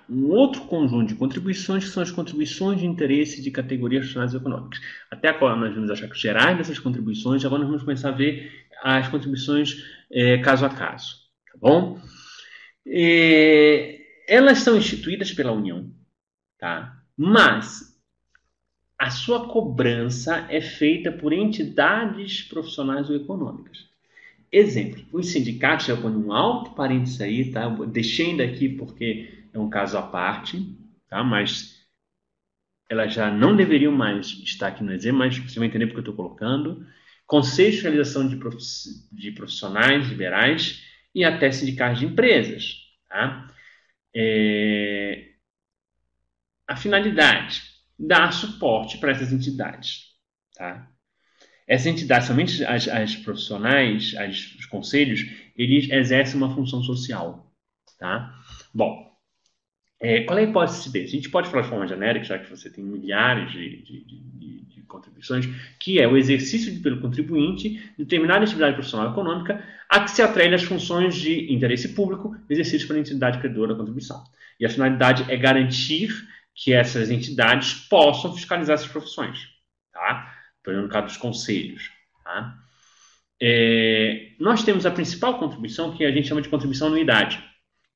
um outro conjunto de contribuições, que são as contribuições de interesse de categorias sociais e econômicas. Até agora nós vimos as gerais dessas contribuições, agora nós vamos começar a ver as contribuições caso a caso. Tá bom? Elas são instituídas pela União, tá? Mas a sua cobrança é feita por entidades profissionais ou econômicas. Exemplo, os sindicatos, eu ponho um alto parênteses aí, tá? Eu deixei ainda aqui porque é um caso à parte, tá? Mas elas já não deveriam mais estar aqui no EZ, mas você vai entender porque eu estou colocando. Conselhos de realização de profissionais liberais e até sindicatos de empresas, tá? A finalidade, dar suporte para essas entidades, tá? Essas entidades, somente as profissionais, os conselhos, eles exercem uma função social, tá? Bom, qual é a hipótese desse? A gente pode falar de forma genérica, já que você tem milhares de contribuições, que é o exercício pelo contribuinte de determinada atividade profissional ou econômica a que se atrelem as funções de interesse público exercidas pela entidade credora da contribuição. E a finalidade é garantir que essas entidades possam fiscalizar essas profissões, tá? Por exemplo, no caso dos conselhos, tá? Nós temos a principal contribuição, que a gente chama de contribuição anuidade,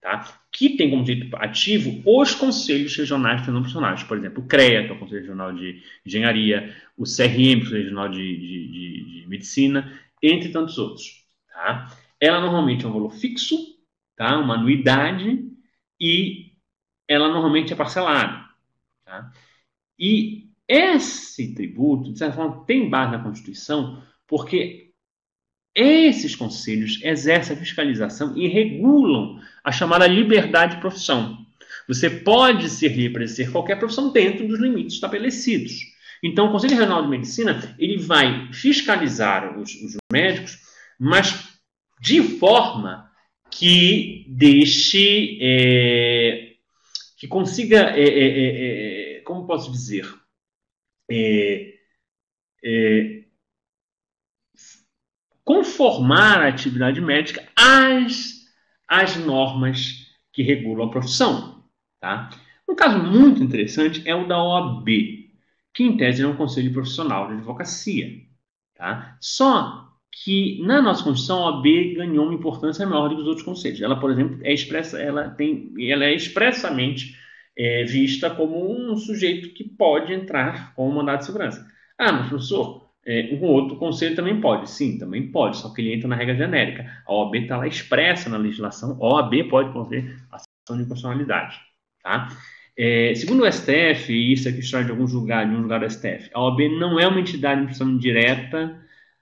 tá? Que tem como direito ativo os conselhos regionais não profissionais. Por exemplo, o CREA, que é o Conselho Regional de Engenharia, o CRM, o Conselho Regional de Medicina, entre tantos outros. Tá? Ela normalmente é um valor fixo, tá? Uma anuidade, e ela normalmente é parcelada. Tá? E esse tributo, de certa forma, tem base na Constituição, porque esses conselhos exercem a fiscalização e regulam a chamada liberdade de profissão. Você pode ser livre para exercer qualquer profissão dentro dos limites estabelecidos. Então, o Conselho Regional de Medicina ele vai fiscalizar os médicos, mas de forma que deixe, que consiga, como posso dizer, é, é, conformar a atividade médica às normas que regulam a profissão. Tá? Um caso muito interessante é o da OAB, que em tese é um conselho profissional de advocacia. Tá? Só que na nossa Constituição a OAB ganhou uma importância maior do que os outros conselhos. Ela, por exemplo, ela é expressamente vista como um sujeito que pode entrar com um mandado de segurança. Ah, mas professor, um outro conselho também pode. Sim, também pode, só que ele entra na regra genérica. A OAB está lá expressa na legislação, a OAB pode fazer ação de constitucionalidade. Tá? Segundo o STF, e isso aqui está de algum julgado, de um julgado do STF, a OAB não é uma entidade de instituição direta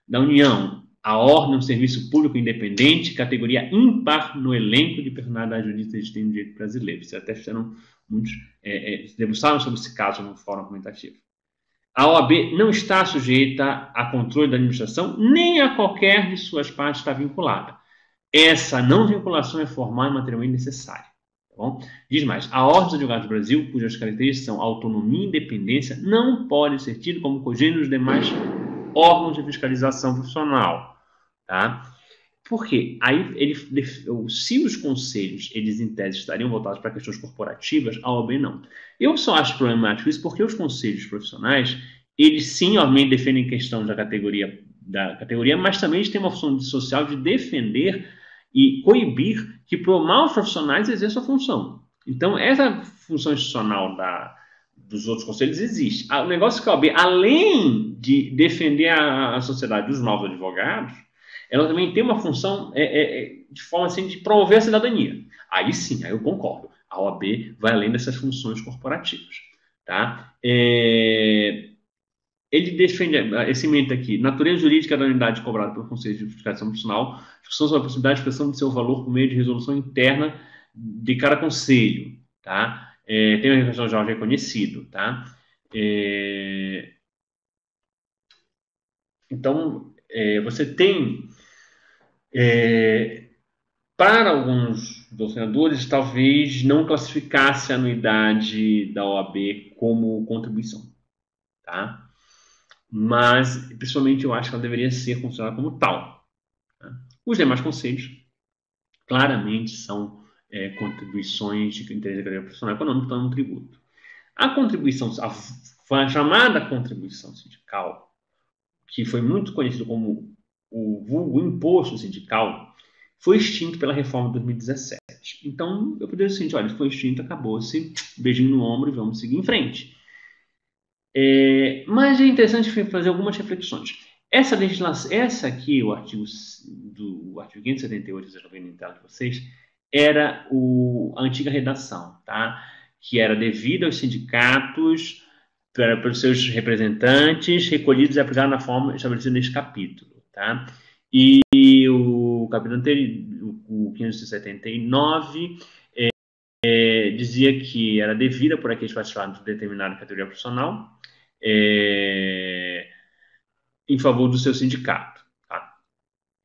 da União. A ordem é um serviço público independente, categoria ímpar no elenco de personalidade jurídica existente no direito brasileiro. Vocês até fizeram muitos, se debruçaram sobre esse caso no fórum comentativo. A OAB não está sujeita a controle da administração, nem a qualquer de suas partes está vinculada. Essa não vinculação é formal e materialmente necessária. Tá bom? Diz mais, a Ordem dos Advogados do Brasil, cujas características são autonomia e independência, não pode ser tido como cogênero dos demais órgãos de fiscalização profissional. Tá? Por quê? Aí, se os conselhos, eles em tese estariam voltados para questões corporativas, a OAB não. Eu só acho problemático isso porque os conselhos profissionais, eles sim, obviamente, defendem questão da categoria, mas também têm uma função social de defender e coibir que maus profissionais exerçam a função. Então, essa função institucional dos outros conselhos existe. O negócio é que a OAB, além de defender a sociedade dos maus advogados, ela também tem uma função de forma assim de promover a cidadania. Aí sim, aí eu concordo. A OAB vai além dessas funções corporativas. Tá? Ele defende esse emenda aqui, natureza jurídica da unidade cobrada pelo Conselho de Fiscalização Profissional, discussão sobre a possibilidade de expressão de seu valor por meio de resolução interna de cada conselho. Tá? Tem uma questão já reconhecido. Tá? Então, você tem para alguns doutrinadores, talvez não classificasse a anuidade da OAB como contribuição, tá? Mas, principalmente, eu acho que ela deveria ser considerada como tal. Tá? Os demais conselhos, claramente, são contribuições de interesse da categoria profissional econômica estão no tributo. A contribuição, a chamada contribuição sindical, que foi muito conhecido como o vulgo imposto sindical, foi extinto pela reforma de 2017. Então, eu poderia dizer assim, olha, foi extinto, acabou-se, beijinho no ombro e vamos seguir em frente. Mas é interessante fazer algumas reflexões. Essa legislação, essa aqui, o artigo 578, vocês estão vendo em tela de vocês, era a antiga redação, tá? Que era devida aos sindicatos, pelos seus representantes, recolhidos e aplicados na forma estabelecida neste capítulo, tá? E o capítulo anterior, o 579, dizia que era devida por aqueles participantes de determinada categoria profissional em favor do seu sindicato. Tá?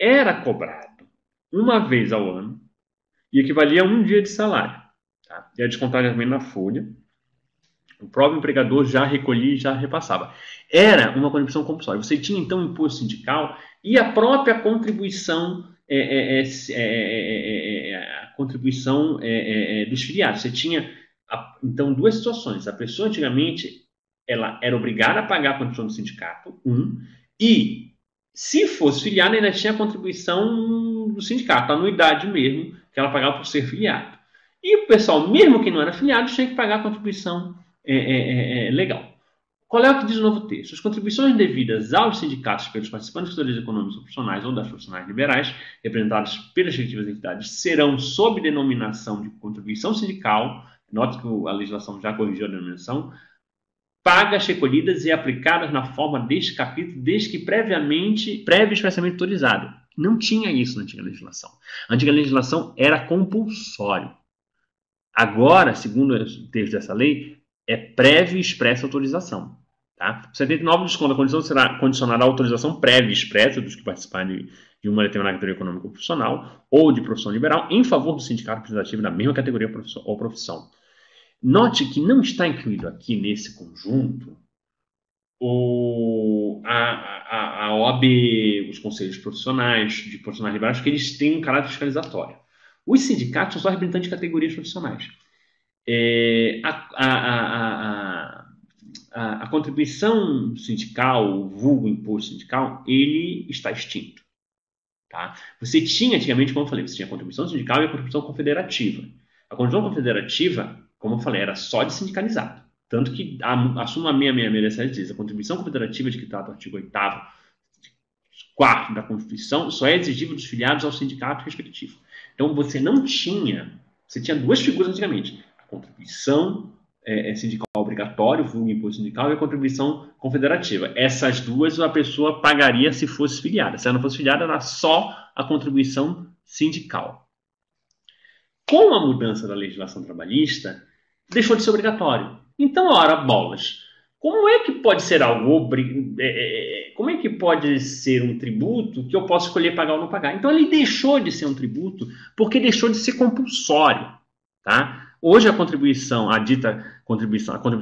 Era cobrado uma vez ao ano e equivalia a um dia de salário. Tá? E era descontado também na folha. O próprio empregador já recolhia e já repassava. Era uma contribuição compulsória. Você tinha, então, o imposto sindical e a própria contribuição dos filiados. Você tinha, então, duas situações. A pessoa, antigamente, ela era obrigada a pagar a contribuição do sindicato, e, se fosse filiada, ainda tinha a contribuição do sindicato, a anuidade mesmo, que ela pagava por ser filiado. E o pessoal, mesmo que não era filiado, tinha que pagar a contribuição legal. Qual é o que diz o novo texto? As contribuições devidas aos sindicatos pelos participantes dos setores econômicos ou profissionais ou das profissionais liberais, representados pelas respectivas entidades, serão sob denominação de contribuição sindical, note que a legislação já corrigiu a denominação, pagas, recolhidas e aplicadas na forma deste capítulo, desde que prévio expressamente autorizado. Não tinha isso na antiga legislação. A antiga legislação era compulsório. Agora, segundo o texto dessa lei, é prévia e expressa autorização. Tá? O 79 desconto da condição será condicionada à autorização prévia e expressa dos que participarem de uma determinada categoria econômica ou profissional ou de profissão liberal em favor do sindicato representativo da mesma categoria ou profissão. Note que não está incluído aqui nesse conjunto a OAB, os conselhos profissionais, de profissionais liberais, que eles têm um caráter fiscalizatório. Os sindicatos são só representantes de categorias profissionais. A contribuição sindical, o vulgo imposto sindical, ele está extinto. Tá? Você tinha, antigamente, como eu falei, você tinha a contribuição sindical e a contribuição confederativa. A contribuição confederativa, como eu falei, era só de sindicalizado. Tanto que a súmula 666 diz: a contribuição confederativa de que trata o artigo 8º, 4º da Constituição, só é exigível dos filiados ao sindicato respectivo. Então, você tinha duas figuras antigamente: a contribuição sindical obrigatória, o vulgo imposto sindical, e a contribuição confederativa. Essas duas a pessoa pagaria se fosse filiada. Se ela não fosse filiada, era só a contribuição sindical. Com a mudança da legislação trabalhista, deixou de ser obrigatório. Então, ora, bolas, como é que pode ser como é que pode ser um tributo que eu posso escolher pagar ou não pagar? Então, ele deixou de ser um tributo porque deixou de ser compulsório. Tá? Hoje, a contribuição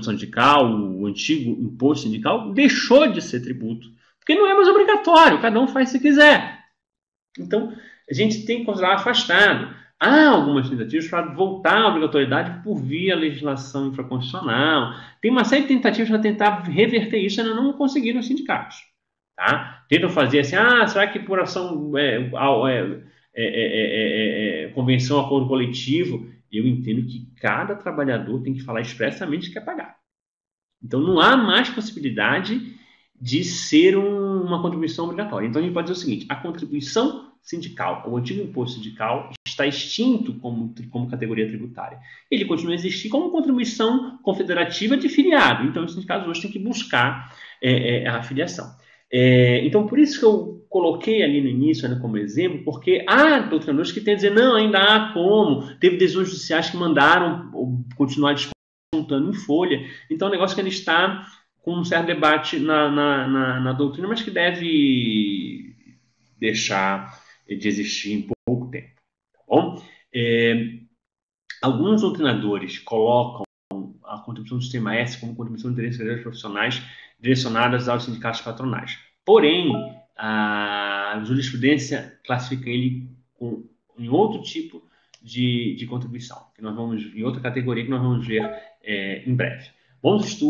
sindical, o antigo imposto sindical, deixou de ser tributo, porque não é mais obrigatório, cada um faz se quiser. Então, a gente tem que considerar afastado. Há algumas tentativas para voltar à obrigatoriedade por via legislação infraconstitucional. Tem uma série de tentativas para tentar reverter isso, ainda não conseguiram os sindicatos. Tá? Tentam fazer assim, será que por ação, convenção, acordo coletivo? Eu entendo que cada trabalhador tem que falar expressamente que quer pagar. Então, não há mais possibilidade de ser uma contribuição obrigatória. Então, a gente pode dizer o seguinte: a contribuição sindical, o antigo imposto sindical, está extinto como categoria tributária. Ele continua a existir como contribuição confederativa de filiado. Então, os sindicatos hoje têm que buscar a filiação. Então, por isso que eu coloquei ali no início, né, como exemplo, porque há doutrinadores que têm a dizer, não, ainda há como. Teve decisões judiciais que mandaram continuar descontando em folha. Então, é um negócio que ainda está com um certo debate na doutrina, mas que deve deixar de existir em pouco tempo. Tá bom? Alguns doutrinadores colocam a contribuição do sistema S como contribuição de interesses profissionais direcionadas aos sindicatos patronais. Porém, a jurisprudência classifica ele em outro tipo de contribuição, que nós vamos em outra categoria que nós vamos ver em breve. Bons estudos.